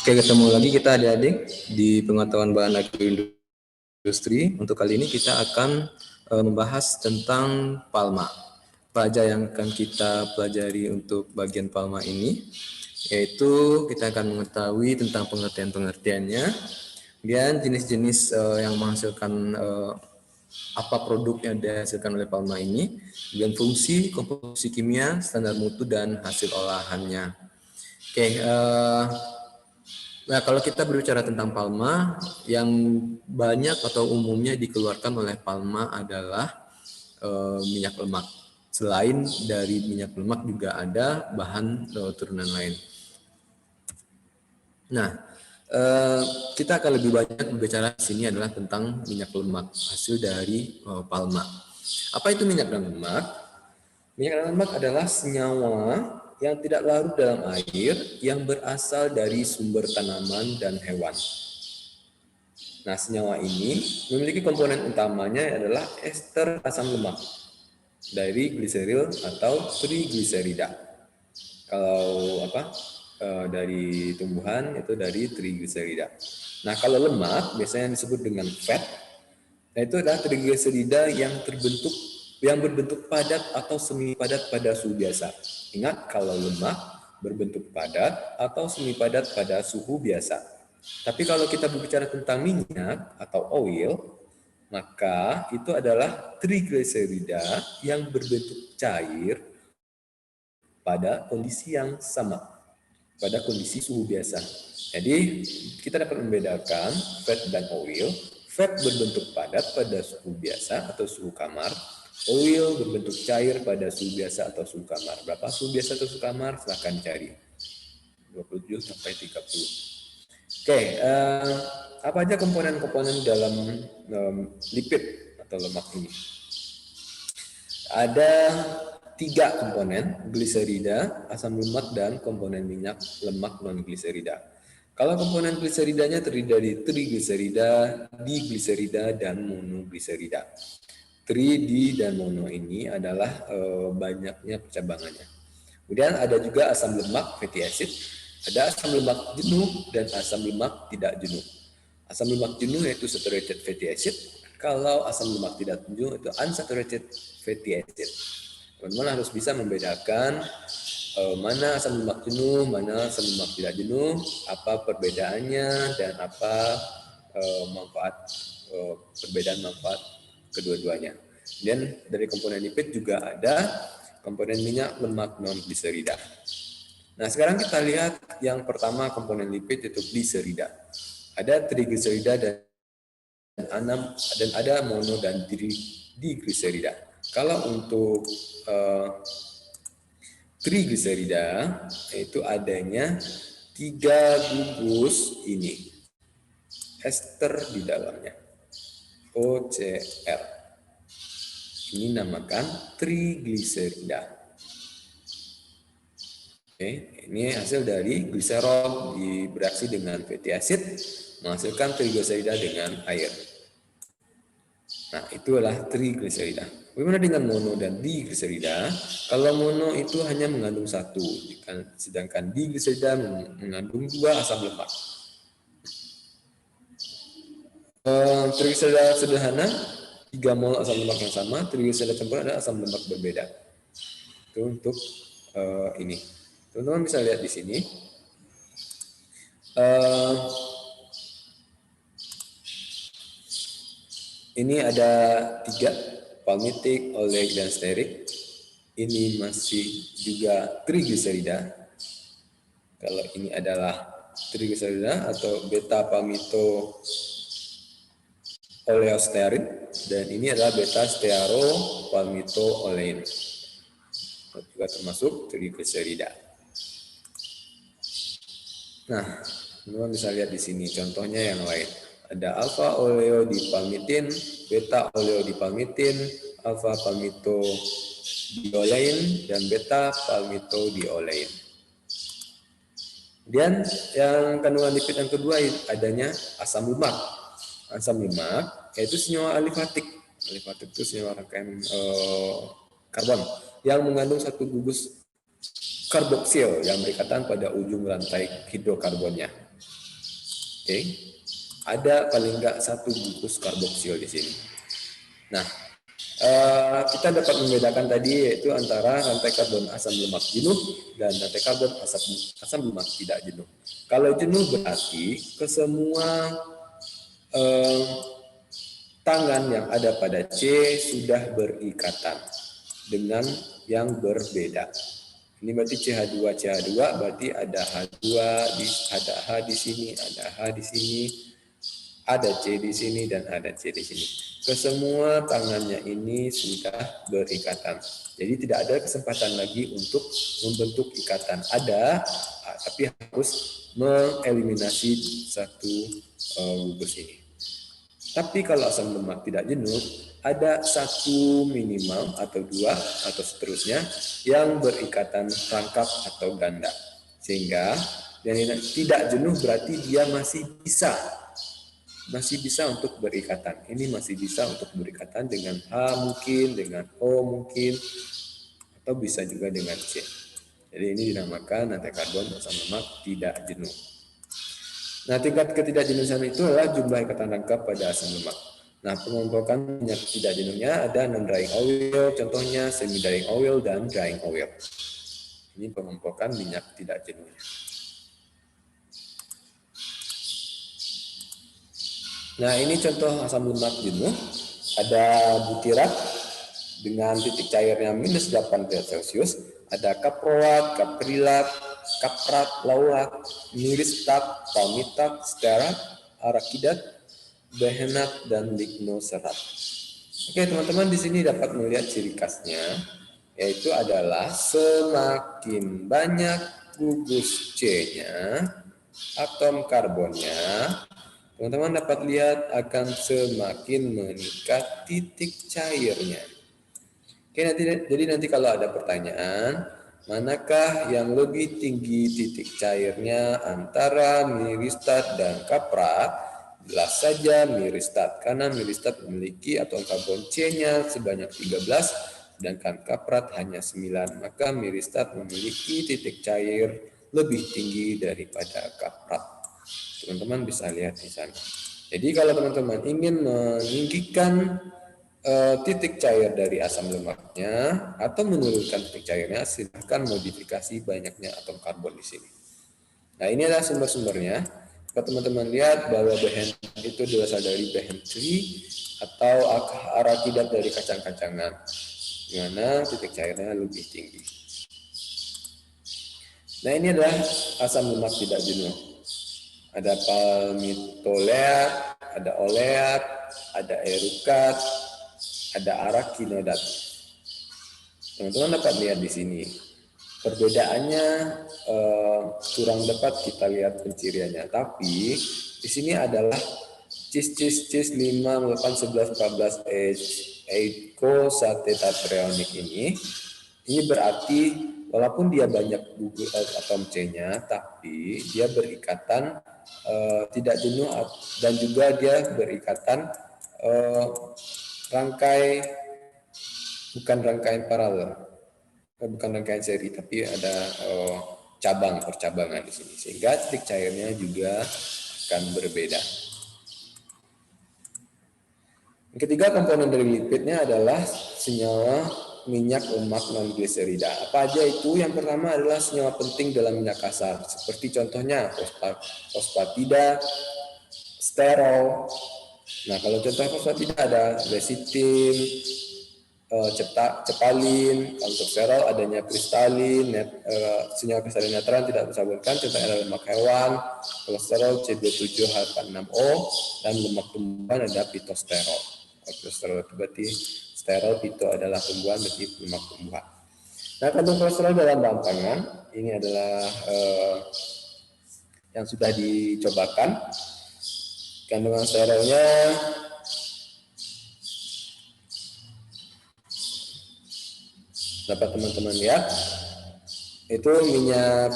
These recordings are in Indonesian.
Oke, ketemu lagi kita adik-adik di pengetahuan bahan agroindustri. Untuk kali ini kita akan membahas tentang palma. Apa aja yang akan kita pelajari untuk bagian palma ini? Yaitu kita akan mengetahui tentang pengertian-pengertiannya, dan jenis-jenis yang menghasilkan apa produk yang dihasilkan oleh palma ini, dan fungsi, komposisi kimia, standar mutu, dan hasil olahannya. Oke, nah, kalau kita berbicara tentang palma, yang banyak atau umumnya dikeluarkan oleh palma adalah minyak lemak. Selain dari minyak lemak juga ada bahan turunan lain. Nah, kita akan lebih banyak berbicara di sini adalah tentang minyak lemak, hasil dari palma. Apa itu minyak lemak? Minyak lemak adalah senyawa yang tidak larut dalam air yang berasal dari sumber tanaman dan hewan. Nah, senyawa ini memiliki komponen utamanya adalah ester asam lemak dari gliseril atau trigliserida. Kalau dari tumbuhan itu dari trigliserida. Nah, kalau lemak biasanya disebut dengan fat. Nah, itu adalah trigliserida yang berbentuk padat atau semi padat pada suhu biasa. Ingat, kalau lemak berbentuk padat atau semi padat pada suhu biasa. Tapi kalau kita berbicara tentang minyak atau oil, maka itu adalah trigliserida yang berbentuk cair pada kondisi yang sama, pada kondisi suhu biasa. Jadi kita dapat membedakan fat dan oil. Fat berbentuk padat pada suhu biasa atau suhu kamar. Oil berbentuk cair pada suhu biasa atau suhu kamar. Berapa suhu biasa atau suhu kamar? Silahkan cari. 27 sampai 30. Oke, apa aja komponen-komponen dalam lipid atau lemak ini? Ada 3 komponen, gliserida, asam lemak, dan komponen minyak lemak non-gliserida. Kalau komponen gliseridanya terdiri dari trigliserida, digliserida, dan monogliserida. Tri, di, dan mono ini adalah banyaknya percabangannya. Kemudian ada juga asam lemak fatty acid, ada asam lemak jenuh dan asam lemak tidak jenuh. Asam lemak jenuh yaitu saturated fatty acid. Kalau asam lemak tidak jenuh itu unsaturated fatty acid. Teman-teman harus bisa membedakan mana asam lemak jenuh, mana asam lemak tidak jenuh, apa perbedaannya, dan apa perbedaan manfaat kedua-duanya. Dan dari komponen lipid juga ada komponen minyak lemak non-gliserida. Nah, sekarang kita lihat yang pertama komponen lipid itu gliserida. Ada trigliserida dan ada mono dan digliserida. Kalau untuk trigliserida itu adanya 3 gugus ini, ester di dalamnya, OCl. Ini namakan trigliserida. Oke, ini hasil dari gliserol bereaksi dengan fatty acid menghasilkan trigliserida dengan air. Nah, itulah trigliserida. Bagaimana dengan mono dan digliserida? Kalau mono itu hanya mengandung 1, sedangkan digliserida mengandung 2 asam lemak. Trigliserida sederhana 3 mol asam lemak yang sama, trigliserida campur ada asam lemak berbeda. Itu untuk ini. Teman-teman bisa lihat di sini. Ini ada 3, palmitik, oleic, dan stearik. Ini masih juga trigliserida. Kalau ini adalah trigliserida atau beta palmito oleostearin, dan ini adalah beta stearo palmito olein. Juga termasuk trigliserida. Nah, teman-teman bisa lihat di sini contohnya yang lain. Ada alpha oleodipalmitin, beta oleodipalmitin, alpha palmitodiolein, dan beta palmitodiolein. Kemudian yang kandungan lipid yang kedua adanya asam lemak. Asam lemak yaitu senyawa alifatik. Alifatik itu senyawa rangkaian karbon yang mengandung 1 gugus karboksil yang berikatan pada ujung rantai hidrokarbonnya. Oke. Ada paling enggak 1 bungkus karboksil di sini. Nah, kita dapat membedakan tadi yaitu antara rantai karbon asam lemak jenuh dan rantai karbon asam lemak tidak jenuh. Kalau jenuh berarti ke semua tangan yang ada pada C sudah berikatan dengan yang berbeda. Ini berarti CH2 berarti ada H2 ada H di sini, ada H di sini, ada C di sini dan ada C di sini. Kesemua tangannya ini sudah berikatan. Jadi tidak ada kesempatan lagi untuk membentuk ikatan. Ada, tapi harus mengeliminasi satu gugus ini. Tapi kalau asam lemak tidak jenuh, ada 1 minimal atau 2 atau seterusnya yang berikatan rangkap atau ganda. Sehingga yang tidak jenuh berarti dia masih bisa untuk berikatan. Ini masih bisa untuk berikatan dengan H mungkin, dengan O mungkin, atau bisa juga dengan C. Jadi ini dinamakan rantai karbon asam lemak tidak jenuh. Nah, tingkat ketidakjenuhan itu adalah jumlah ikatan rangkap pada asam lemak. Nah, pengelompokan minyak tidak jenuhnya ada non-drying oil, contohnya semi-drying oil dan drying oil. Ini pengelompokan minyak tidak jenuhnya. Nah, ini contoh asam lemak jenuh. Ada butirat dengan titik cairnya minus 8 derajat Celcius. Ada kaproat, kaprilat, kaprat, laurat, miristat, palmitat, stearat, arakidat, behenat, dan lignoserat. Oke, teman-teman, di sini dapat melihat ciri khasnya, yaitu adalah semakin banyak gugus C-nya, atom karbonnya, teman-teman dapat lihat akan semakin meningkat titik cairnya. Oke, jadi nanti kalau ada pertanyaan, manakah yang lebih tinggi titik cairnya antara miristat dan kaprat? Jelas saja miristat, karena miristat memiliki atom karbon C-nya sebanyak 13, sedangkan kaprat hanya 9. Maka miristat memiliki titik cair lebih tinggi daripada kaprat. Teman-teman bisa lihat di sana. Jadi kalau teman-teman ingin meninggikan titik cair dari asam lemaknya atau menurunkan titik cairnya, silahkan modifikasi banyaknya atom karbon di sini. Nah, ini adalah sumber-sumbernya. Kalau teman-teman lihat bahwa behen itu berasal dari behen tree atau arakidat dari kacang-kacangan, di mana titik cairnya lebih tinggi. Nah, ini adalah asam lemak tidak jenuh. Ada palmitoleat, ada oleat, ada erukat, ada arakinodat. Teman-teman dapat lihat di sini. Perbedaannya kurang dapat kita lihat penciriannya, tapi di sini adalah cis 5, 8, 11, 14 eicosapentatrionik ini. Ini berarti walaupun dia banyak gugus atom C-nya, tapi dia berikatan tidak jenuh dan juga dia berikatan bukan rangkaian paralel, bukan rangkaian seri, tapi ada percabangan di sini, sehingga titik cairnya juga akan berbeda. Yang ketiga komponen dari lipidnya adalah senyawa minyak lemak non-gliserida. Apa aja itu? Yang pertama adalah senyawa penting dalam minyak kasar, seperti contohnya fosfatida, sterol. Nah, kalau contoh fosfatida ada lecitin, cepalin. Untuk sterol adanya kristalin, senyawa kristalin netral tidak tersaburkan, contohnya adalah lemak hewan, kolesterol C27H46O, dan lemak tumbuhan ada pitosterol. Kolesterol itu berarti sterol, pito adalah tumbuhan, berarti lemak tumbuhan. Nah, kandungan kolesterol dalam bahan pangan ini adalah yang sudah dicobakan. Kandungan sterolnya dapat teman-teman lihat, itu minyak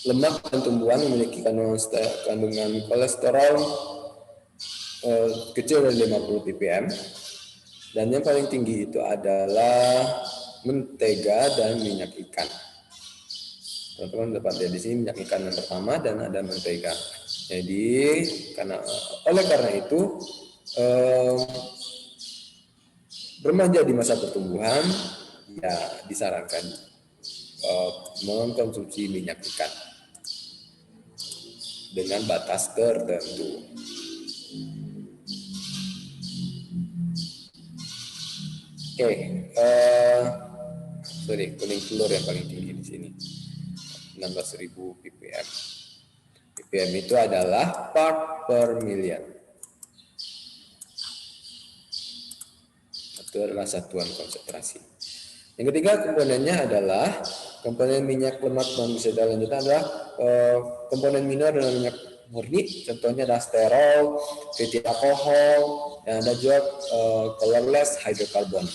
lemak dan tumbuhan memiliki kandungan kolesterol kecil dari 50 ppm, dan yang paling tinggi itu adalah mentega dan minyak ikan. Teman-teman dapat lihat di sini minyak ikan yang pertama dan ada mentega. Jadi oleh karena itu remaja di masa pertumbuhan ya disarankan mengkonsumsi minyak ikan dengan batas tertentu. Oke, sorry, kuning telur yang paling tinggi di sini, 16.000 ppm. ppm itu adalah part per million. Itu adalah satuan konsentrasi. Yang ketiga komponennya adalah komponen minyak lemak non berseda lanjutan adalah komponen minor dengan minyak murni, contohnya adalah sterol, fatty alkohol, dan ada juga colorless hydrocarbon.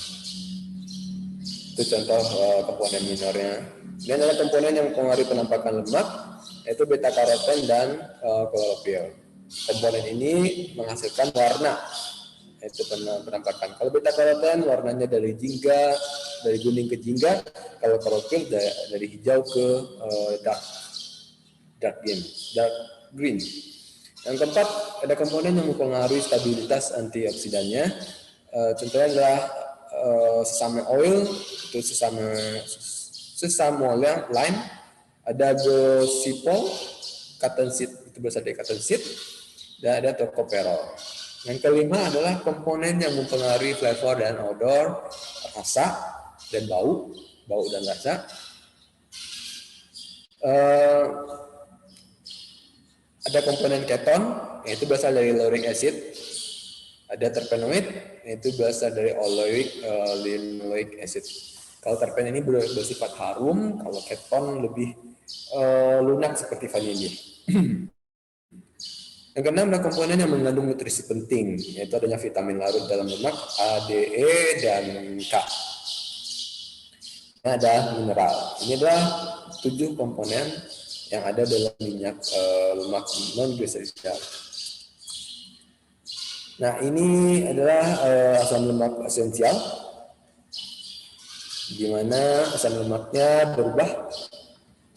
Itu contoh komponen minornya. Dan ada komponen yang mempengaruhi penampakan lemak, yaitu beta karoten dan klorofil. Komponen ini menghasilkan warna, yaitu penampakan. Kalau beta karoten warnanya dari kuning ke jingga. Kalau klorofil dari hijau ke dark green. Yang keempat, ada komponen yang mempengaruhi stabilitas antioksidannya. Contohnya adalah sesame oil, itu sesamonya lime, ada gosipol, cottonseed, itu berasal dari cottonseed, dan ada tocopherol. Yang kelima adalah komponen yang mempengaruhi flavor dan odor, rasa dan bau dan rasa. Ada komponen keton, yaitu berasal dari lauric acid. Ada terpenoid, yaitu berasal dari linoleic acid. Kalau terpen ini bersifat harum, kalau keton lebih lunak seperti vanili. Yang keenam adalah komponen yang mengandung nutrisi penting, yaitu adanya vitamin larut dalam lemak A, D, E, dan K. Ini ada mineral. Ini adalah 7 komponen yang ada dalam minyak lemak non berseda. Nah, ini adalah asam lemak esensial, di mana asam lemaknya berubah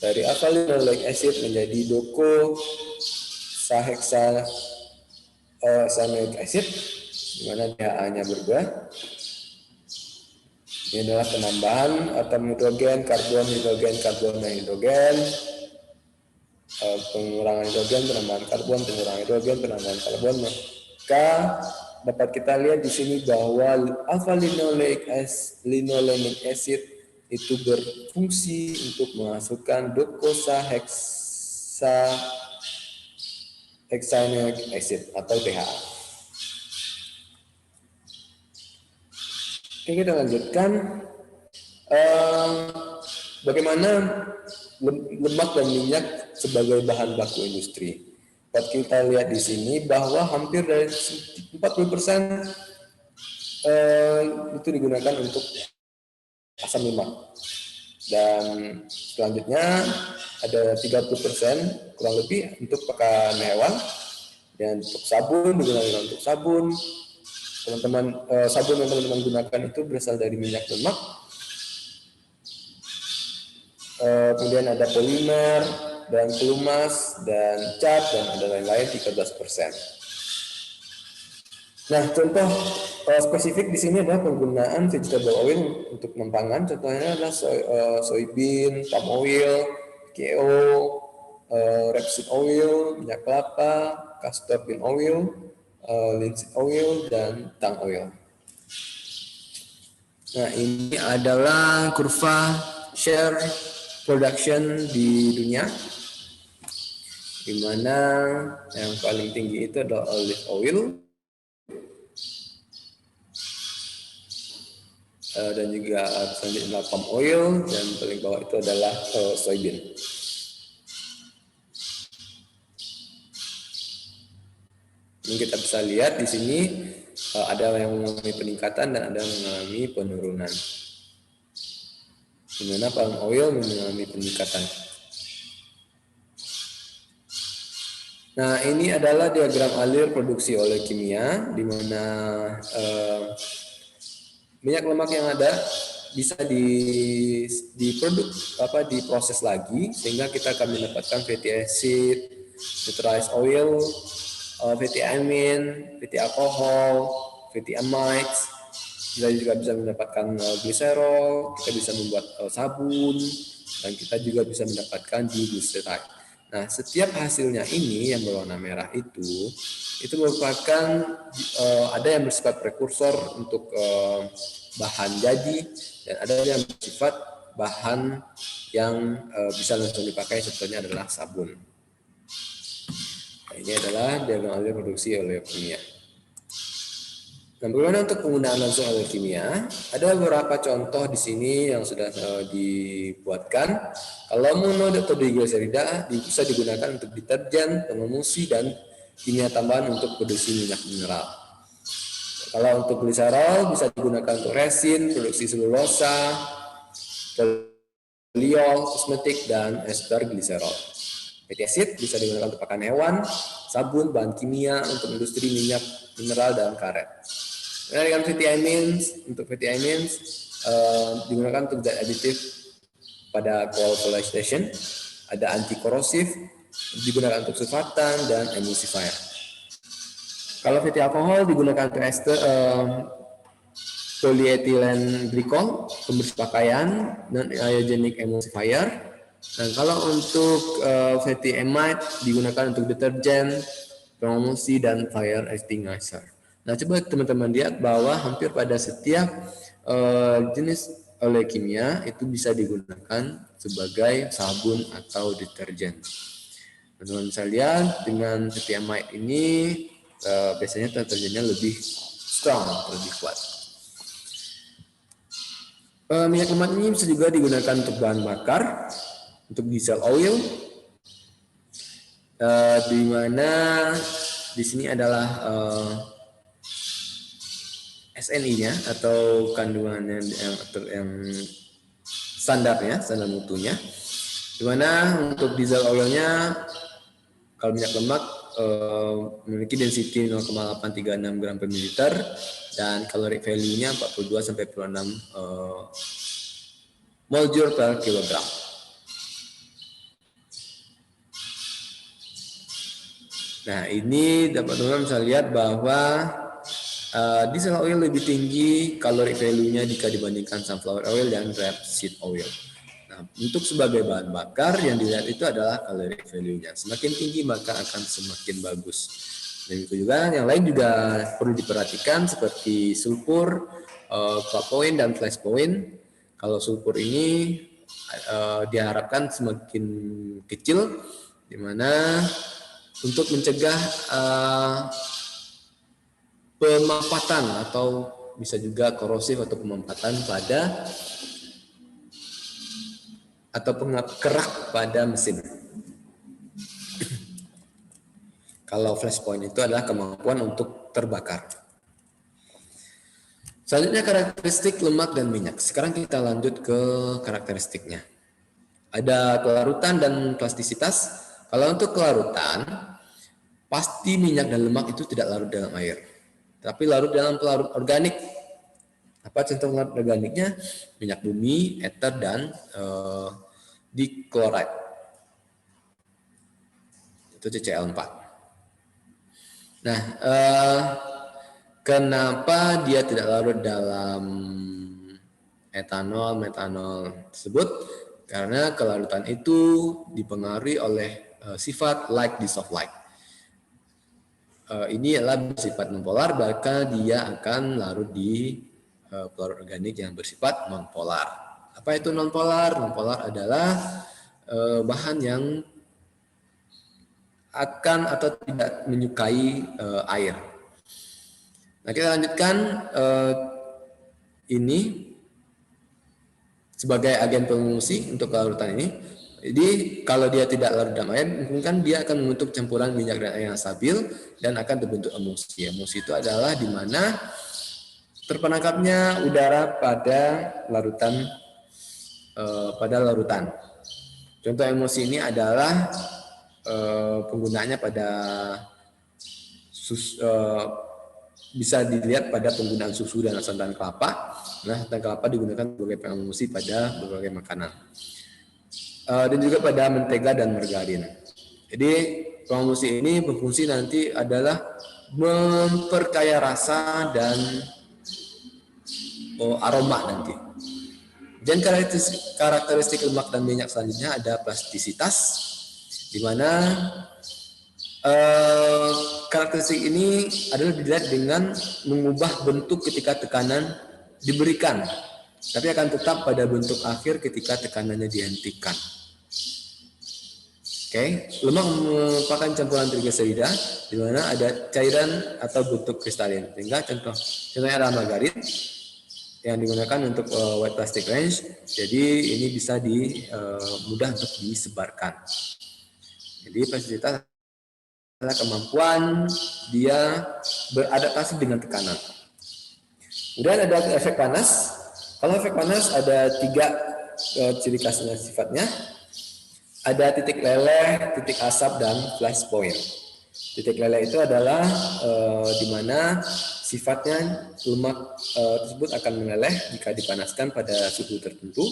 dari alpha linoleic acid menjadi docosahexaenoic acid, di mana DHA-nya berubah. Ini adalah penambahan atom hidrogen, karbon, dan hidrogen, pengurangan hidrogen, penambahan karbon, pengurangan hidrogen, penambahan karbon. Maka dapat kita lihat di sini bahwa alpha linoleic acid itu berfungsi untuk menghasilkan docosahexaenoic acid atau DHA. Oke, kita lanjutkan. Bagaimana lemak dan minyak sebagai bahan baku industri. Dapat kita lihat di sini bahwa hampir dari 40% itu digunakan untuk asam lemak. Dan selanjutnya ada 30% kurang lebih untuk pakan hewan. Dan untuk sabun digunakan untuk sabun. Sabun yang teman-teman gunakan itu berasal dari minyak lemak. Kemudian ada polimer dan pelumas dan cat dan ada lain-lain 13%. Nah, contoh spesifik di sini adalah penggunaan vegetable oil untuk mempangan. Contohnya adalah soybean, palm oil, KO, rapeseed oil, minyak kelapa, castor bean oil, linseed oil, dan tang oil. Nah, ini adalah kurva share production di dunia, di mana yang paling tinggi itu adalah olive oil, dan juga selanjutnya palm oil, dan paling bawah itu adalah soybean. Ini kita bisa lihat di sini ada yang mengalami peningkatan dan ada yang mengalami penurunan. Di mana palm oil mengalami peningkatan. Nah, ini adalah diagram alir produksi oleh kimia, di mana minyak lemak yang ada bisa diproduk diproses lagi sehingga kita akan mendapatkan fatty acid, neutralized oil, fatty amine, fatty alcohol, fatty amides. Kita juga bisa mendapatkan glycerol, kita bisa membuat sabun, dan kita juga bisa mendapatkan diglyceride. Nah, setiap hasilnya ini yang berwarna merah itu merupakan ada yang bersifat prekursor untuk bahan jadi, dan ada yang bersifat bahan yang bisa langsung dipakai, contohnya adalah sabun. Nah, ini adalah diagram produksi oleokimia. Nah, bagaimana untuk penggunaan langsung oleokimia? Ada beberapa contoh di sini yang sudah dibuatkan. Kalau monodeoksirida bisa digunakan untuk deterjen, pememulsi, dan kimia tambahan untuk produksi minyak mineral. Kalau untuk gliserol bisa digunakan untuk resin, produksi selulosa, poliol, kosmetik, dan ester gliserol. Fatty acid bisa digunakan untuk pakan hewan, sabun, bahan kimia untuk industri minyak mineral dan karet. Nah, dengan fatty amines, digunakan untuk zat aditif pada coal polymerization, ada anti korosif, digunakan untuk surfaktan dan emulsifier. Kalau fatty alcohol digunakan untuk ester polyethylene glycol, pembersih pakaian, dan iogenic emulsifier. Dan kalau untuk fatty amide digunakan untuk deterjen, pememulsi, dan fire extinguisher. Nah, coba teman-teman lihat bahwa hampir pada setiap jenis oleokimia itu bisa digunakan sebagai sabun atau deterjen. Teman-teman bisa lihat dengan fatty amide ini biasanya deterjennya lebih strong, lebih kuat. Minyak lemak ini bisa juga digunakan untuk bahan bakar, untuk diesel oil, di mana di sini adalah SNI-nya atau kandungannya yang standar mutunya. Di mana untuk diesel oilnya kalau minyak lemak memiliki density 0,836 gram per mililiter dan caloric value-nya 42 sampai 46 mol joule per kilogram. Nah, ini dapat teman-teman bisa lihat bahwa diesel oil lebih tinggi caloric value-nya jika dibandingkan sunflower oil dan rapeseed oil. Nah, untuk sebagai bahan bakar yang dilihat itu adalah caloric value-nya. Semakin tinggi maka akan semakin bagus. Dan itu juga yang lain juga perlu diperhatikan seperti sulfur, club point, dan flash point. Kalau sulfur ini diharapkan semakin kecil, di mana untuk mencegah pemampatan atau bisa juga korosif atau pemampatan pada atau kerak pada mesin. Kalau flash point itu adalah kemampuan untuk terbakar. Selanjutnya karakteristik lemak dan minyak. Sekarang kita lanjut ke karakteristiknya. Ada kelarutan dan plastisitas. Kalau untuk kelarutan, pasti minyak dan lemak itu tidak larut dalam air, tapi larut dalam pelarut organik. Apa contoh pelarut organiknya? Minyak bumi, ether, dan dichloride. Itu CCl4. Nah, kenapa dia tidak larut dalam metanol tersebut? Karena kelarutan itu dipengaruhi oleh sifat like dissolve like. Ini adalah bersifat nonpolar, maka dia akan larut di pelarut organik yang bersifat nonpolar. Apa itu nonpolar? Nonpolar adalah bahan yang akan atau tidak menyukai air. Nah, kita lanjutkan ini sebagai agen pengungsi untuk kelarutan ini. Jadi kalau dia tidak larut dalam air, mungkin kan dia akan membentuk campuran minyak dan air yang stabil dan akan terbentuk emulsi. Emulsi itu adalah di mana terperangkapnya udara pada larutan. Contoh emulsi ini adalah penggunaannya pada bisa dilihat pada penggunaan susu dan santan kelapa. Nah, santan kelapa digunakan sebagai pengemulsi pada berbagai makanan. Dan juga pada mentega dan margarin. Jadi pengemulsi ini berfungsi nanti adalah memperkaya rasa dan aroma nanti. Dan karakteristik lemak dan minyak selanjutnya ada plastisitas, di mana karakteristik ini adalah dilihat dengan mengubah bentuk ketika tekanan diberikan, tapi akan tetap pada bentuk akhir ketika tekanannya dihentikan. Lemak merupakan campuran trigliserida di mana ada cairan atau bentuk kristalin. Sehingga contohnya adalah margarin yang digunakan untuk white plastic range. Jadi ini bisa mudah untuk disebarkan. Jadi plastisitas adalah kemampuan dia beradaptasi dengan tekanan. Kemudian ada efek panas. Kalau efek panas ada 3 ciri khasnya sifatnya. Ada titik leleh, titik asap, dan flash point. Titik leleh itu adalah di mana sifatnya lemak tersebut akan meleleh jika dipanaskan pada suhu tertentu.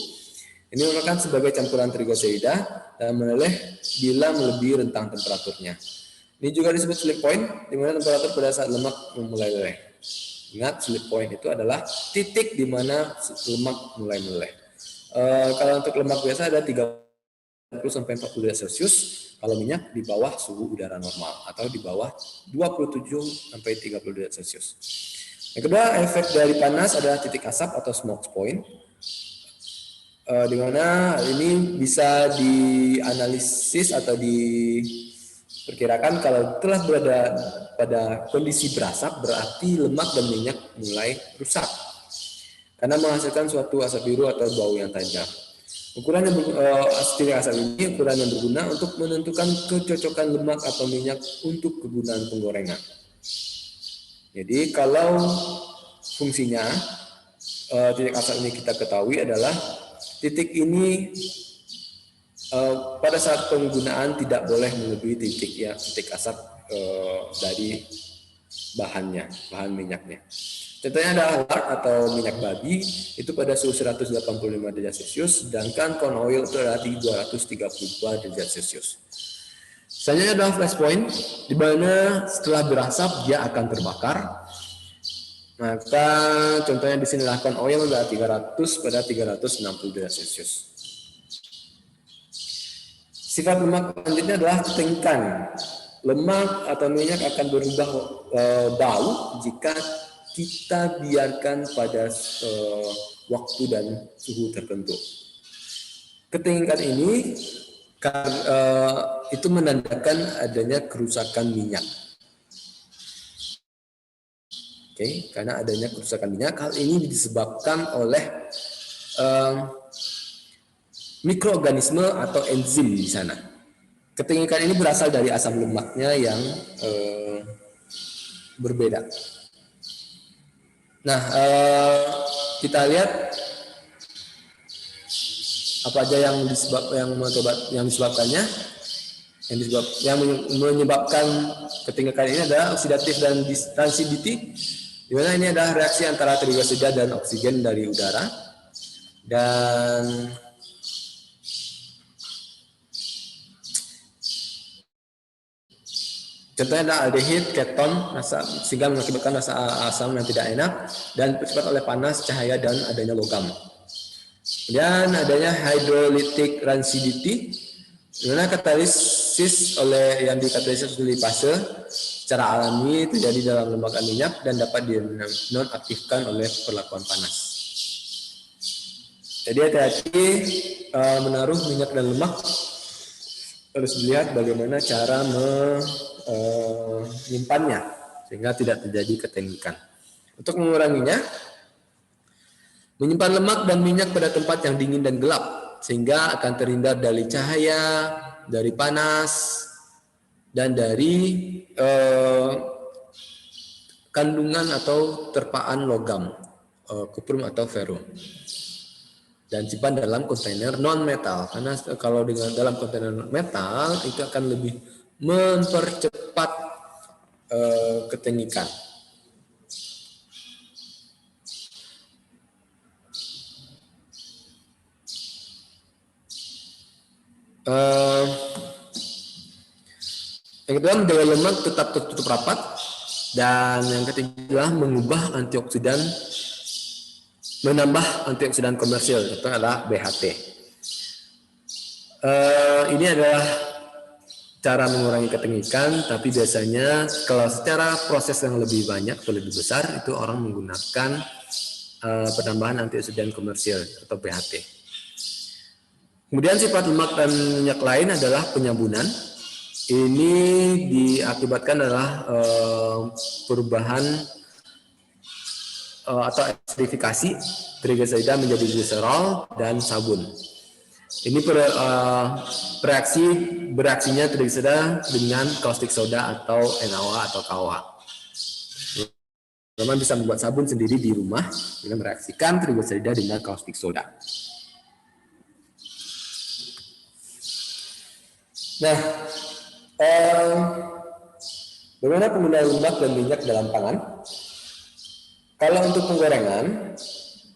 Ini merupakan sebagai campuran trigliserida dan meleleh bila melebihi rentang temperaturnya. Ini juga disebut slip point, di mana temperatur pada saat lemak mulai meleleh. Ingat, slip point itu adalah titik di mana lemak mulai meleleh. Kalau untuk lemak biasa ada 30 sampai 40 derajat Celcius, kalau minyak di bawah suhu udara normal atau di bawah 27 sampai 30 derajat Celcius. Yang kedua, efek dari panas adalah titik asap atau smoke point, di mana ini bisa dianalisis atau diperkirakan kalau telah berada pada kondisi berasap, berarti lemak dan minyak mulai rusak karena menghasilkan suatu asap biru atau bau yang tajam. Ukuran yang titik asap ini ukuran yang berguna untuk menentukan kecocokan lemak atau minyak untuk kegunaan penggorengan. Jadi kalau fungsinya titik asap ini kita ketahui adalah titik ini pada saat penggunaan tidak boleh melebihi titik asap dari bahan minyaknya. Contohnya adalah lard atau minyak babi itu pada suhu 185 derajat Celcius, sedangkan corn oil itu adalah 232 derajat Celcius. Selanjutnya adalah flash point, di mana setelah berasap dia akan terbakar. Maka contohnya di sini adalah corn oil adalah 300 pada 360 derajat Celcius. Sifat lemak selanjutnya adalah ketingkan. Lemak atau minyak akan berubah bau jika kita biarkan pada waktu dan suhu tertentu. Ketingkan ini itu menandakan adanya kerusakan minyak. Karena adanya kerusakan minyak, hal ini disebabkan oleh mikroorganisme atau enzim di sana. Ketingkan ini berasal dari asam lemaknya yang berbeda. Nah, kita lihat apa aja yang disebabkannya. Yang menyebabkan ketingkan ini adalah oksidatif dan transitivity, di mana ini adalah reaksi antara trigliserida dan oksigen dari udara. Dan contohnya adalah aldehid, keton, sehingga mengakibatkan rasa asam yang tidak enak dan bersifat oleh panas, cahaya, dan adanya logam. Dan adanya hydrolytic rancidity, di mana katalisis yang dikatalisis oleh lipase secara alami terjadi dalam lembaga minyak dan dapat dinonaktifkan oleh perlakuan panas. Jadi hati-hati menaruh minyak dan lemak, harus dilihat bagaimana cara menyimpannya sehingga tidak terjadi ketingkan. Untuk menguranginya, menyimpan lemak dan minyak pada tempat yang dingin dan gelap sehingga akan terhindar dari cahaya, dari panas, dan dari kandungan atau terpaan logam, kuprum atau ferrum. Dan simpan dalam kontainer non metal, karena kalau dalam kontainer metal itu akan lebih mempercepat ketinggikan. Eh, yang kedua, menjaga lemak tetap tertutup rapat. Dan yang ketiga adalah mengubah antioksidan, menambah antioksidan komersil, itu adalah BHT. Ini adalah cara mengurangi ketengikan, tapi biasanya kalau secara proses yang lebih banyak atau lebih besar, itu orang menggunakan penambahan antioksidan komersil atau BHT. Kemudian sifat lemak dan minyak lain adalah penyambunan. Ini diakibatkan adalah perubahan atau acidifikasi trigliserida menjadi gliserol dan sabun. Ini bereaksinya trigliserida dengan caustic soda atau NaOH atau KOH. Teman bisa membuat sabun sendiri di rumah dengan mereaksikan trigliserida dengan caustic soda. Nah, bagaimana penggunaan lemak dan minyak dalam pangan? Kalau untuk penggorengan,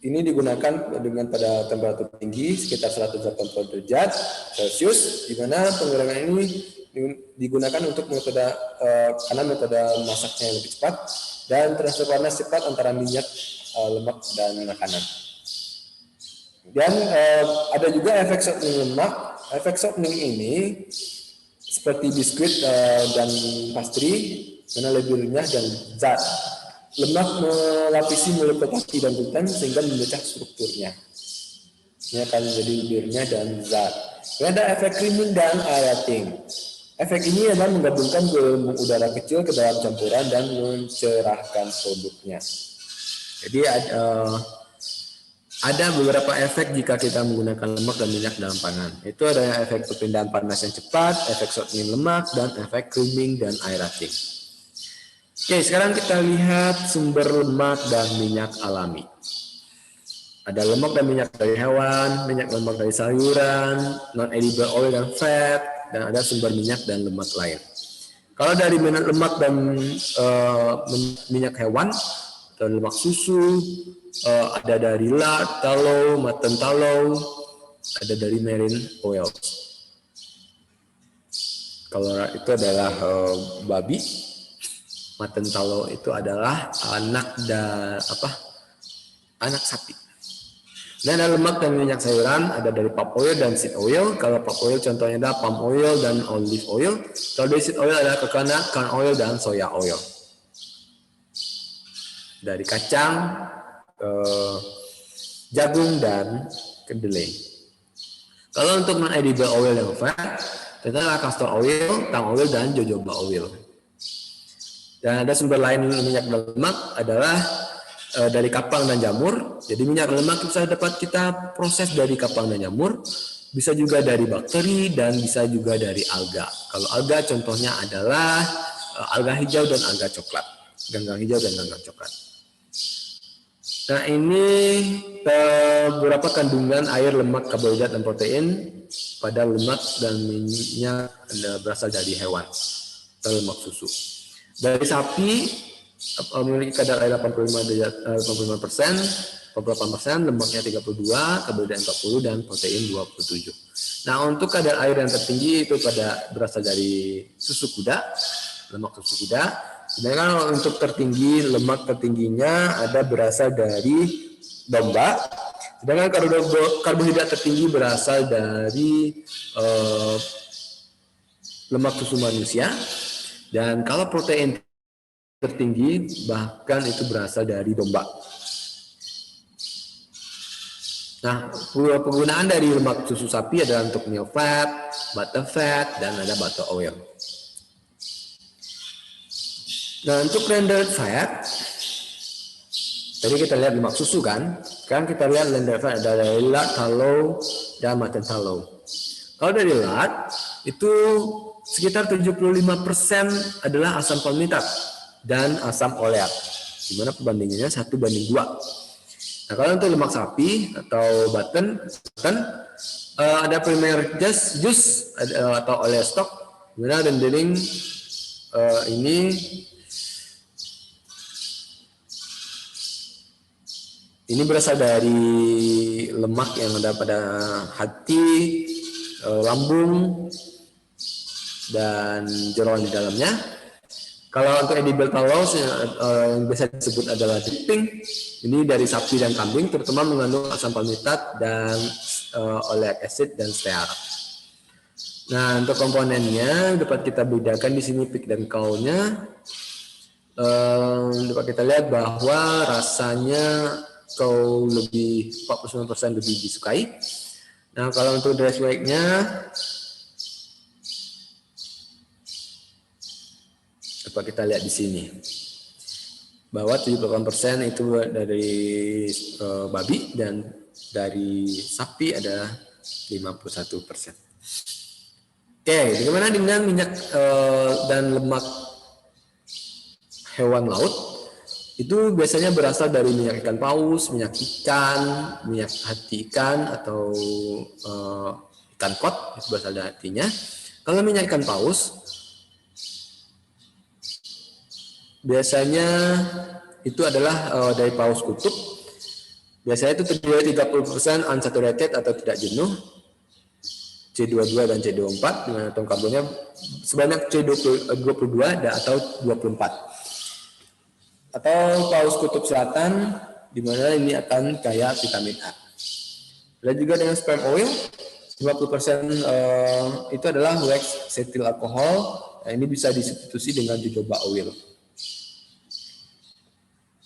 ini digunakan dengan pada temperatur tinggi sekitar 180 derajat Celcius, di mana penggorengan ini digunakan untuk metode karena metode masaknya yang lebih cepat dan transfer panas cepat antara minyak, lemak dan makanan. Dan ada juga efek softening lemak. Efek softening ini seperti biskuit dan pastry, mana lebih renyah dan zat. Lemak melapisi mulut kaki dan gluten sehingga memecah strukturnya. Ini akan menjadi lebih renyah dan zat. Ada efek creaming dan aerating. Efek ini adalah menggabungkan gelembung udara kecil ke dalam campuran dan mencerahkan produknya. Jadi ada beberapa efek jika kita menggunakan lemak dan minyak dalam pangan. Itu ada efek perpindahan panas yang cepat, efek softening lemak, dan efek creaming dan aerating. Oke, sekarang kita lihat sumber lemak dan minyak alami. Ada lemak dan minyak dari hewan, minyak lemak dari sayuran, non-edible oil dan fat, dan ada sumber minyak dan lemak lain. Kalau dari lemak dan minyak hewan, atau lemak susu, ada dari lard, tallow, mutton tallow, ada dari marine oil. Kalau itu adalah babi, mutton tallow itu adalah anak sapi. Dan ada lemak dan minyak sayuran, ada dari palm oil dan seed oil. Kalau palm oil contohnya ada palm oil dan olive oil. Kalau dari seed oil ada coconut, corn oil, dan soya oil. Dari kacang, jagung, dan kedelai. Kalau untuk non-edible oil yang fat, adalah castor oil, tang oil, dan jojoba oil. Dan ada sumber lain minyak dan lemak adalah dari kapang dan jamur. Jadi minyak dan lemak bisa dapat kita proses dari kapang dan jamur, bisa juga dari bakteri, dan bisa juga dari alga. Kalau alga contohnya adalah alga hijau dan alga coklat, ganggang hijau dan ganggang coklat. Nah, ini beberapa kandungan air, lemak, karbohidrat, dan protein pada lemak dan minyak berasal dari hewan atau lemak susu. Dari sapi memiliki kadar air 85%, lemaknya 32, karbohidrat 40, dan protein 27. Nah, untuk kadar air yang tertinggi itu berasal dari susu kuda, lemak susu kuda. Sedangkan untuk tertinggi, lemak tertingginya ada berasal dari domba. Sedangkan karbohidrat tertinggi berasal dari lemak susu manusia. Dan kalau protein tertinggi bahkan itu berasal dari domba. Nah, penggunaan dari lemak susu sapi adalah untuk milk fat, butter fat, dan ada butter oil. Nah, untuk rendered fat, tadi kita lihat lemak susu kan, sekarang kita lihat rendered fat ada dari lard, tallow, dan mutton tallow. Kalau dari lard, itu sekitar 75% adalah asam palmitat dan asam oleat, di mana perbandingannya 1:2. Nah, kalau untuk lemak sapi atau button ada primary juice atau oleat stok, di mana rendering ini berasal dari lemak yang ada pada hati, lambung dan jeroan di dalamnya. Kalau untuk edible tallows yang biasa disebut adalah dripping, ini dari sapi dan kambing, terutama mengandung asam palmitat dan oleic acid dan stearat. Nah, untuk komponennya dapat kita bedakan di sini pig dan cow-nya. Dapat kita lihat bahwa rasanya cow lebih 49% lebih disukai. Nah, kalau untuk dress weight-nya dapat kita lihat di sini bahwa 78% itu dari babi dan dari sapi ada 51%. Oke, bagaimana dengan minyak dan lemak hewan laut? Itu biasanya berasal dari minyak ikan paus, minyak ikan, minyak hati ikan atau ikan kod, itu berasal dari hatinya. Kalau minyak ikan paus biasanya itu adalah dari paus kutub. Biasanya itu terdiri 30% unsaturated atau tidak jenuh, C22 dan C24, dengan atom karbonnya sebanyak C22 atau 24. Atau paus kutub selatan, di mana ini akan kaya vitamin A. Dan juga dengan sperm oil, 50% itu adalah wax cetyl alkohol. Nah, ini bisa disubstitusi dengan jojoba oil.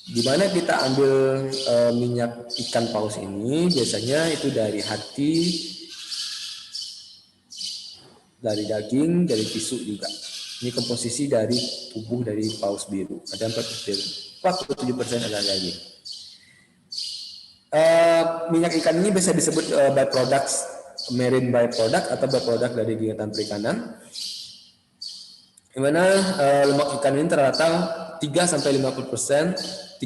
Di mana kita ambil minyak ikan paus ini, biasanya itu dari hati, dari daging, dari tisu juga. Ini komposisi dari tubuh dari paus biru. Ada 47% adalah daging. Minyak ikan ini bisa disebut byproducts, marine byproduct atau byproduct dari kegiatan perikanan. Di mana lemak ikan ini ternyata 3-5%,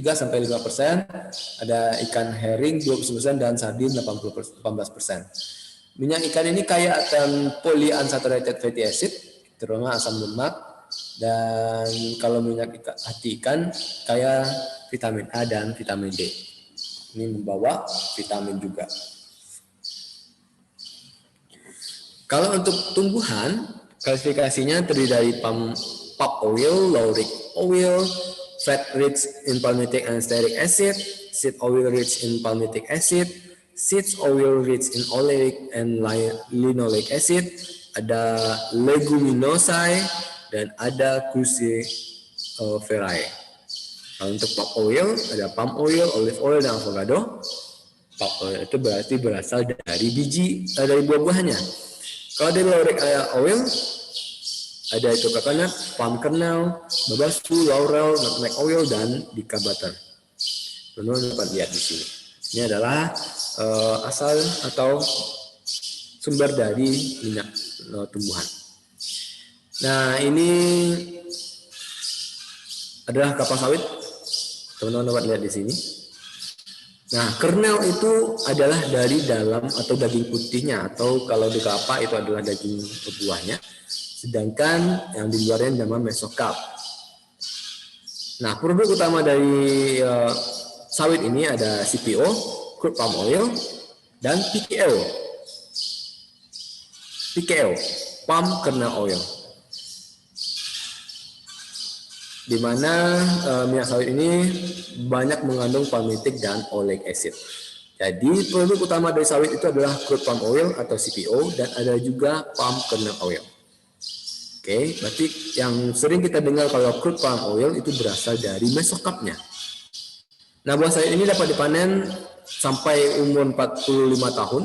ada ikan herring 20% dan sardin 18%. Minyak ikan ini kaya akan polyunsaturated fatty acid, terutama asam lemak, dan kalau minyak hati ikan kaya vitamin A dan vitamin D. Ini membawa vitamin juga. Kalau untuk tumbuhan, klasifikasinya terdiri dari palm oil, lauric oil, fat rich in palmitic and stearic acid, seed oil rich in palmitic acid, seeds oil rich in oleic and linoleic acid, ada leguminosae, dan ada cruciferae. Untuk palm oil, ada palm oil, olive oil, dan avocado. Palm oil itu berarti berasal dari biji, dari buah-buahnya. Kalau dari lauric oil, ada itu coconut, palm kernel, babasu, laurel, nutmeg oil, dan dica butter. Teman-teman dapat lihat di sini. Ini adalah asal atau sumber dari minyak tumbuhan. Nah, ini adalah kelapa sawit. Teman-teman dapat lihat di sini. Nah, kernel itu adalah dari dalam atau daging putihnya, atau kalau di kelapa itu adalah daging buahnya. Sedangkan yang di luarnya namanya mesokarp. Nah, produk utama dari sawit ini ada CPO, crude palm oil, dan PKO. Palm kernel oil. Di mana minyak sawit ini banyak mengandung palmitic dan oleic acid. Jadi produk utama dari sawit itu adalah crude palm oil atau CPO, dan ada juga palm kernel oil. Oke, berarti yang sering kita dengar kalau crude palm oil itu berasal dari mesokarpnya. Nah, buah sawit ini dapat dipanen sampai umur 45 tahun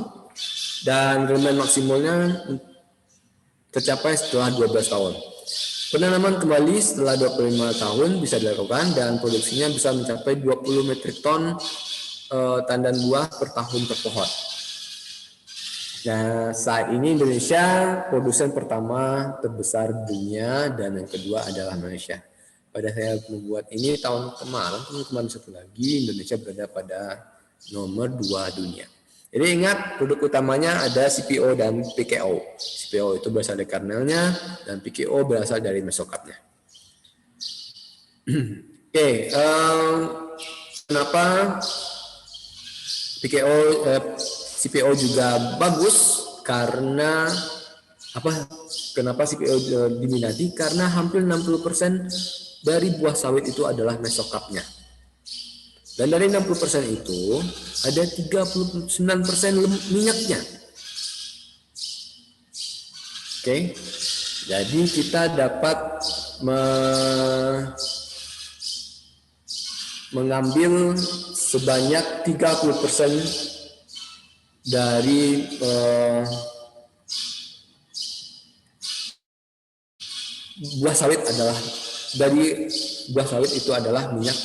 dan remen maksimalnya tercapai setelah 12 tahun. Penanaman kembali setelah 25 tahun bisa dilakukan dan produksinya bisa mencapai 20 metrik ton tandan buah per tahun per pohon. Nah, saat ini Indonesia produsen pertama terbesar dunia dan yang kedua adalah Malaysia. Pada saya membuat ini tahun kemarin satu lagi, Indonesia berada pada nomor 2 dunia. Jadi ingat, produk utamanya ada CPO dan PKO. CPO itu berasal dari kernelnya dan PKO berasal dari mesokarpnya. Oke, kenapa CPO juga bagus? karena apa? Kenapa CPO diminati? Karena hampir 60% dari buah sawit itu adalah mesokapnya. Dan dari 60% itu ada 39% minyaknya. Oke. Jadi kita dapat mengambil sebanyak 30% dari buah sawit itu adalah minyak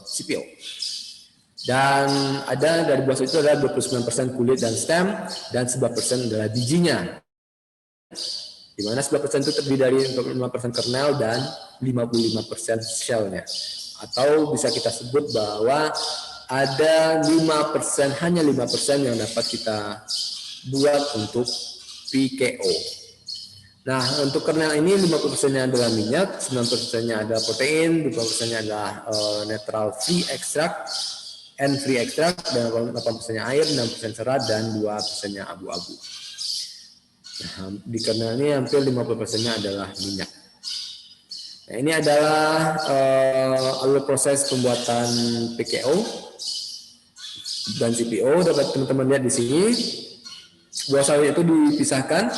CPO. Dan ada dari buah sawit itu adalah 29% kulit dan stem, dan 11% adalah bijinya. Di mana 11% itu terdiri dari 45% kernel dan 55% shell-nya. Atau bisa kita sebut bahwa ada 5%, hanya 5% yang dapat kita buat untuk PKO. Nah, untuk kernel ini 50%-nya adalah minyak, 9%-nya adalah protein, 20%-nya adalah netral free extract, and free extract, dan 8%-nya air, 6% serat, dan 2%-nya abu-abu. Nah, di kernel ini hampir 50%-nya adalah minyak. Nah, ini adalah alur proses pembuatan PKO dan CPO. Dapat teman-teman lihat di sini. Buah sawit itu dipisahkan,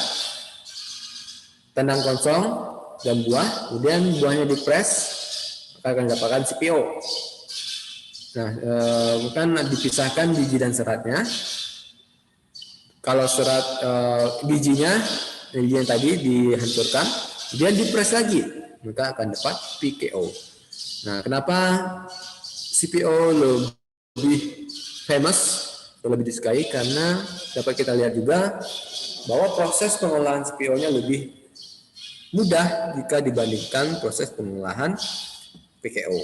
tandang kosong dan buah. Kemudian buahnya dipres, maka akan didapatkan CPO. Nah, bukan dipisahkan biji dan seratnya. Kalau serat bijinya yang tadi dihancurkan, kemudian dipres lagi, maka akan dapat PKO. Nah, kenapa CPO lebih famous, lebih disukai? Karena dapat kita lihat juga bahwa proses pengolahan CPO-nya lebih mudah jika dibandingkan proses pengolahan PKO.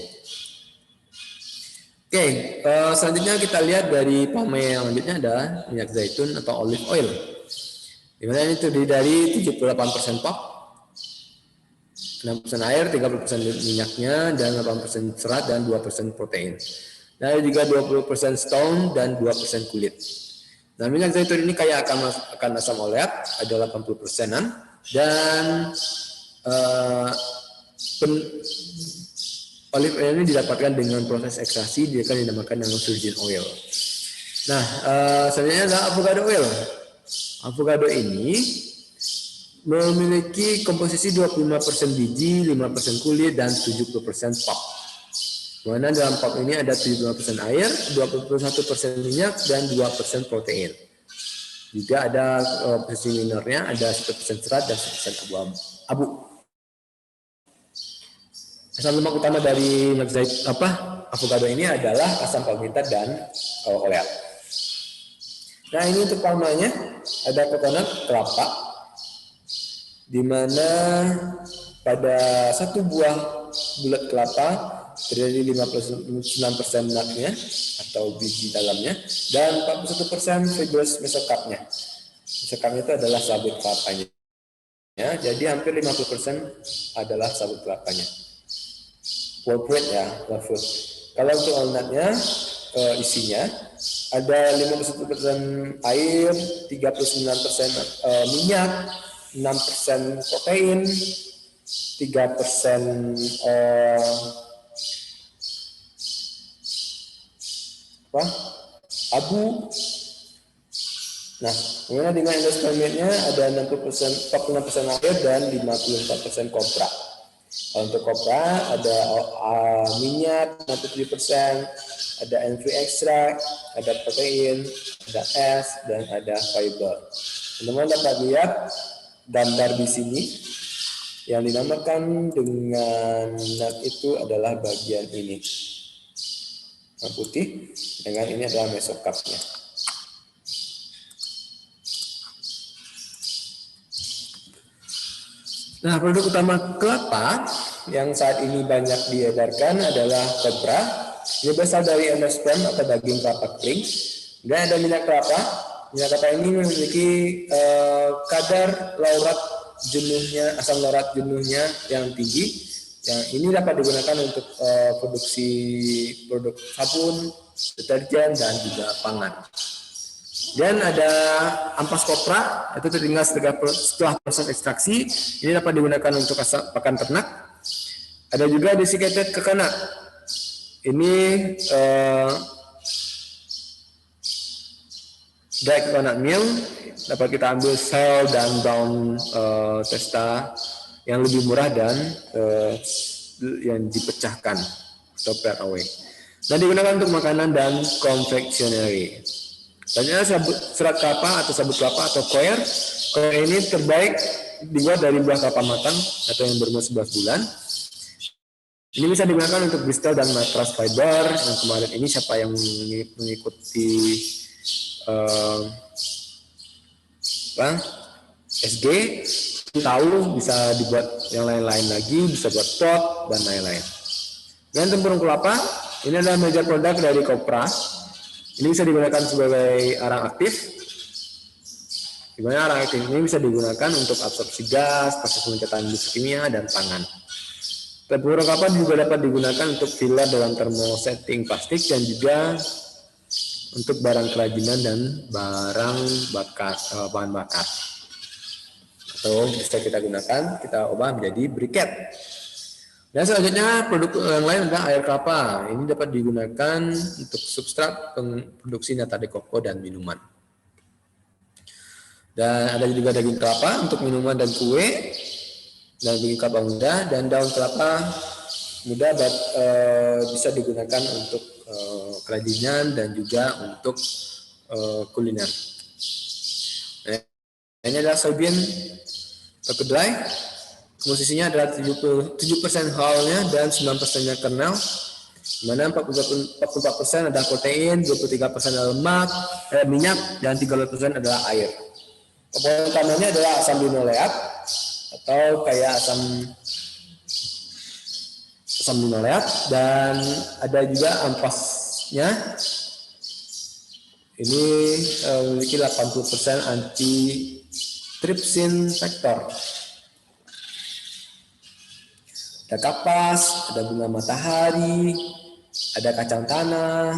Oke, selanjutnya kita lihat dari palma yang selanjutnya ada minyak zaitun atau olive oil. Dimana ini terdiri dari 78% pop, 6% air, 30% minyaknya, dan 8% serat, dan 2% protein. Dan ada juga 20% stone dan 2% kulit. Nah, minyak zaitun ini kaya akan asam oleat, ada 80%-an, dan olive oil ini didapatkan dengan proses ekstraksi, dia akan dinamakan dengan virgin oil. Nah, selanjutnya adalah avocado oil. Avocado ini memiliki komposisi 25% biji, 5% kulit, dan 70% pulp. Mana dalam pulp ini ada 75% air, 21% minyak, dan 2% protein. Juga ada komposisi minornya, ada 1% serat dan 1% abu. Asam lemak utama dari avocado ini adalah asam palmitat dan oleat. Nah, ini untuk palmanya ada coconut, kelapa, di mana pada satu buah bulat kelapa terjadi 59% nutnya atau biji dalamnya, dan 41% fibrous mesokarpnya. Mesokarpnya itu adalah sabut kelapanya. Ya, jadi hampir 50% adalah sabut kelapanya. Whole fruit ya, whole fruit. Kalau untuk walnutnya isinya ada 51% air, 39% minyak, 6% protein, 3% abu. Nah, kemudian dengan endospermnya ada 46% air dan 54% kopra. Untuk kopra ada minyak 67%, ada free extract, ada protein, ada es, dan ada fiber. Teman-teman dapat lihat gambar di sini yang dinamakan dengan nut itu adalah bagian ini, yang putih, dengan ini adalah mesokarpnya. Nah, produk utama kelapa yang saat ini banyak diedarkan adalah kopra. Ini berasal dari endosperm atau daging kelapa kering. Dan ada minyak kelapa. Minyak kelapa ini memiliki kadar laurat jenuhnya, asam laurat jenuhnya yang tinggi. Yang ini dapat digunakan untuk produksi produk sabun, deterjen, dan juga pangan. Dan ada ampas kopra, itu tertinggal setelah proses ekstraksi. Ini dapat digunakan untuk pakan ternak. Ada juga desiccated kekana. Ini dry coconut milk, dapat kita ambil sel dan brown testa yang lebih murah dan yang dipecahkan atau pared away. Dan digunakan untuk makanan dan confectionery. Selanjutnya serat kelapa atau sabut kelapa atau koir. Koir ini terbaik dibuat dari buah kelapa matang atau yang berumur 11 bulan. Ini bisa digunakan untuk Bristol dan matras fiber. Yang kemarin ini siapa yang mengikuti SG tahu bisa dibuat yang lain-lain lagi, bisa buat pot dan lain-lain. Dan tempurung kelapa ini adalah major produk dari kopra. Ini bisa digunakan sebagai arang aktif. Dimana arang aktif ini bisa digunakan untuk absorpsi gas, proses pengecatan kimia dan pangan. Tempurung kelapa juga dapat digunakan untuk filler dalam thermosetting plastik dan juga untuk barang kerajinan dan barang bakar, bahan bakar. Atau bisa kita gunakan, kita ubah menjadi briket. Dan selanjutnya produk yang lain adalah air kelapa. Ini dapat digunakan untuk substrat produksi nata de coco dan minuman. Dan ada juga daging kelapa untuk minuman dan kue, dan daging kelapa muda dan daun kelapa muda bisa digunakan untuk kerajinan dan juga untuk kuliner. Nah, ini adalah soybean dry. Komposisinya adalah 7% hull-nya dan 9%-nya kernel, di mana 44% adalah protein, 23% adalah lemak, minyak, dan 30% adalah air. Komponen utamanya adalah asam linoleat atau kayak asam linoleat, dan ada juga ampasnya. Ini memiliki 80% anti-trypsin factor. Ada kapas, ada bunga matahari, ada kacang tanah,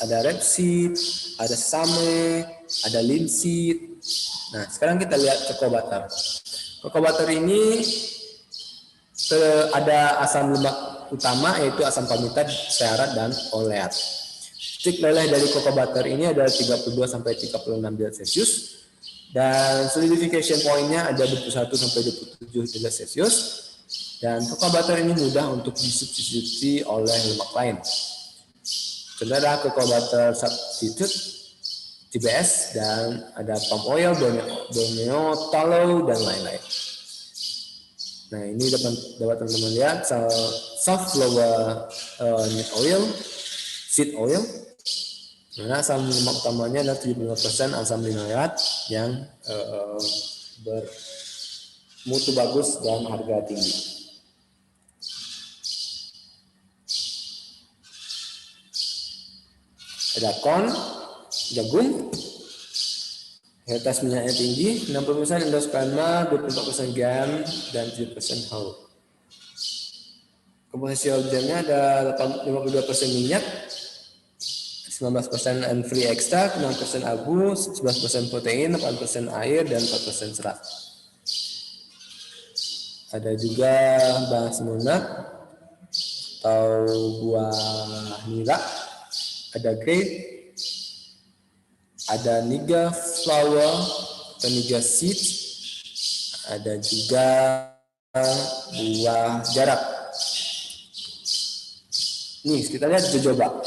ada rapeseed, ada sesame, ada linseed. Nah, sekarang kita lihat cocoa butter. Cocoa butter ini ada asam lemak utama yaitu asam palmitat, stearat, dan oleat. Titik leleh dari cocoa butter ini adalah 32 sampai 36 derajat Celcius dan solidification point-nya ada 21 sampai 27 derajat Celcius. Dan cocoa butter ini mudah untuk disubstitusi oleh lemak lain. Contohnya adalah cocoa butter substitute, TBS, dan ada palm oil, borneo, tallow, dan lain-lain. Nah, ini dapat teman-teman lihat soft flower nut oil, seed oil. Nah, asam lemak utamanya adalah 75% asam linoleat yang bermutu bagus dan harga tinggi. Ada corn, jagung, kualitas minyaknya tinggi, 60% endosperma, 24% GAM, dan 7% HAU. Komposisi organiknya ada 52% minyak, 19% and free extract, 6% abu, 11% protein, 8% air, dan 4% serat. Ada juga bahan semunak atau buah nira, ada grape, ada niga flower atau niga seed, ada juga buah jarak. Nih, kita lihat jojoba.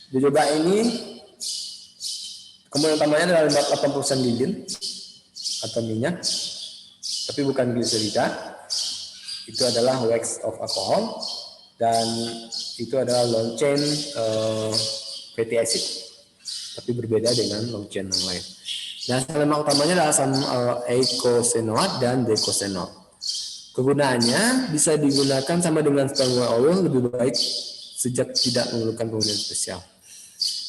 Jojoba ini komponen utamanya adalah 80% lilin atau minyak, tapi bukan gliserida. Itu adalah wax of alcohol, dan itu adalah long chain fatty acid, tapi berbeda dengan long chain yang lain. Dan asam lemak utamanya adalah asam eicosanoat dan deicosanoat. Kegunaannya bisa digunakan sama dengan palm oil, lebih baik sejak tidak memerlukan penggunaan spesial.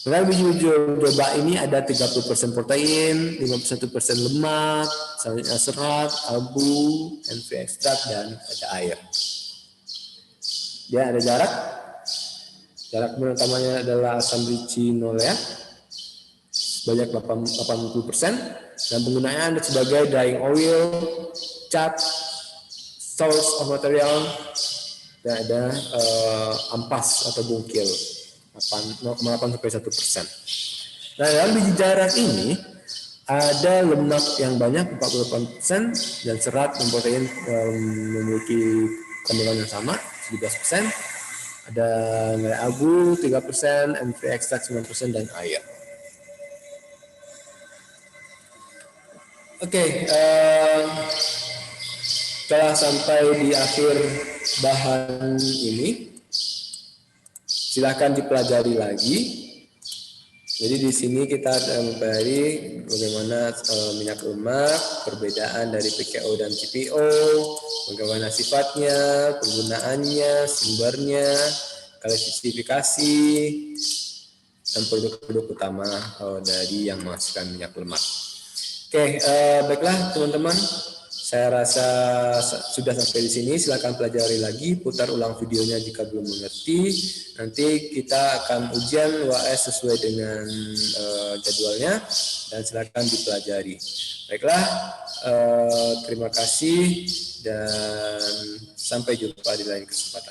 Karena biji jojoba ini ada 30% protein, 51% lemak, selanjutnya serat, abu, NV ekstrak, dan ada air. Dia ada jarak. Jarak utamanya adalah asam ricinoleat, sebanyak 80%, dan penggunaannya sebagai dyeing oil, cat, source of material, dan ada ampas atau bungkil 0,8-1%. Nah, dalam biji jaran ini ada lemak yang banyak 48% dan serat dan protein memiliki kandungan yang sama 17%. Ada nilai abu 3%, free extract 9% dan air. Oke, setelah sampai di akhir bahan ini, silakan dipelajari lagi. Jadi di sini kita mempelajari bagaimana minyak lemak, perbedaan dari PKO dan CPO, bagaimana sifatnya, penggunaannya, sumbernya, klasifikasi, dan produk-produk utama dari yang menghasilkan minyak lemak. Oke, baiklah teman-teman. Saya rasa sudah sampai di sini. Silakan pelajari lagi, putar ulang videonya jika belum mengerti. Nanti kita akan ujian UAS sesuai dengan jadwalnya dan silakan dipelajari. Baiklah, terima kasih dan sampai jumpa di lain kesempatan.